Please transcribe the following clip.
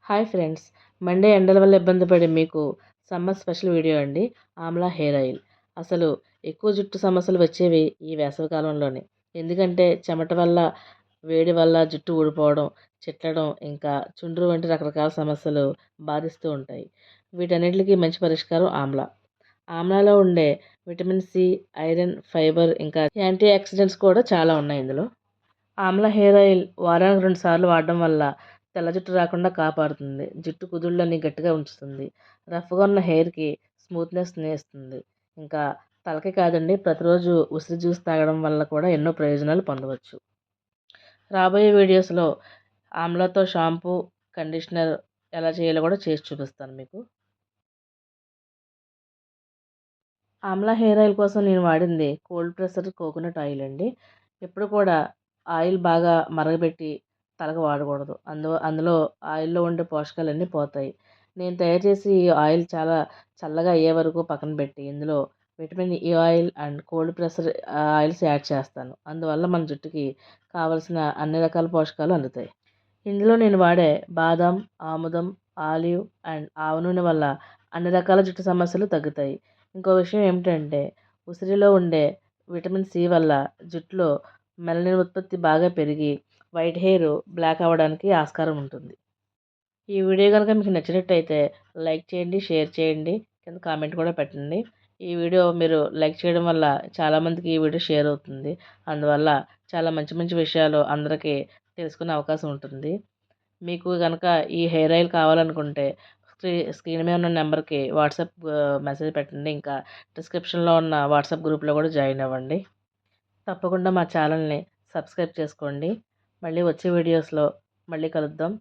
Hi friends, Monday ఎండల వల్ల ఇబ్బంది పడే మీకు సమ్మర్ స్పెషల్ వీడియో అండి. Amla hair oil. అసలు ఎక్కువ జుట్టు సమస్యలు వచ్చేవి ఈ వేసవి కాలంలోనే. ఎందుకంటే చెమట వల్ల, వేడి వల్ల జుట్టు ఊడిపోవడం, చిట్లడం, ఇంకా చుండ్రు వంటి రకరకాల సమస్యలు బాధిస్తూ ఉంటాయి. వీటన్నిటికి మంచి పరిష్కారం ఆమ్లా. ఆమ్లాలో ఉండే విటమిన్ సి, ఐరన్, ఫైబర్, ఇంకా యాంటీ ఆక్సిడెంట్స్ కూడా చాలా ఉన్నాయి ఇందులో. ఆమ్లా హెయిర్ ఆయిల్ వారానికి 2 సార్లు వాడడం వల్ల తెల్ల జుట్టు రాకుండా కాపాడుతుంది. జుట్టు కుదుళ్ళని గట్టిగా ఉంచుతుంది. రఫ్‌గా ఉన్న హెయిర్‌కి స్మూత్‌నెస్‌ని ఇస్తుంది. ఇంకా తలకే కాదండి, ప్రతిరోజు ఉసిరి జ్యూస్ తాగడం వల్ల కూడా ఎన్నో ప్రయోజనాలు పొందవచ్చు. రాబోయే వీడియోస్‌లో ఆమ్లాతో షాంపూ, కండిషనర్ ఎలా చేయాలో కూడా చేసి చూపిస్తాను మీకు. ఆమ్లా హెయిర్ ఆయిల్ కోసం నేను వాడింది కోల్డ్ ప్రెస్డ్ కోకోనట్ ఆయిల్ అండి. ఎప్పుడు కూడా ఆయిల్ బాగా మరగబెట్టి తలకు వాడకూడదు. అందులో ఆయిల్‌లో ఉండే పోషకాలన్నీ పోతాయి. నేను తయారు చేసి ఈ ఆయిల్ చాలా చల్లగా అయ్యే వరకు పక్కన పెట్టి ఇందులో vitamin E oil and cold pressed oils add చేస్తాను. అందువల్ల మన జుట్టుకి కావాల్సిన అన్ని రకాల పోషకాలు అందుతాయి. ఇందులో నేను వాడే బాదం, ఆముదం, ఆలివ్ అండ్ ఆవ నూనె వల్ల అన్ని రకాల జుట్టు సమస్యలు తగ్గుతాయి. ఇంకో విషయం ఏమిటంటే, ఉసిరిలో ఉండే విటమిన్ సి వల్ల జుట్టులో మెలనిన్ ఉత్పత్తి బాగా పెరిగి వైట్ హెయిర్ బ్లాక్ అవ్వడానికి ఆస్కారం ఉంటుంది. ఈ వీడియో కనుక మీకు నచ్చినట్టయితే లైక్ చేయండి, షేర్ చేయండి, కింద కామెంట్ కూడా పెట్టండి. ఈ వీడియో మీరు లైక్ చేయడం వల్ల చాలామందికి ఈ వీడియో షేర్ అవుతుంది. అందువల్ల చాలా మంచి మంచి విషయాలు అందరికీ తెలుసుకునే అవకాశం ఉంటుంది. మీకు గనక ఈ హెయిర్ ఆయిల్ కావాలనుకుంటే స్క్రీన్ మీద ఉన్న నెంబర్‌కి వాట్సాప్ మెసేజ్ పెట్టండి. ఇంకా డిస్క్రిప్షన్‌లో ఉన్న వాట్సాప్ గ్రూప్‌లో కూడా జాయిన్ అవ్వండి. తప్పకుండా మా ఛానల్‌ని సబ్స్క్రైబ్ చేసుకోండి. మళ్ళీ వచ్చే వీడియోస్‌లో మళ్ళీ కలుద్దాం.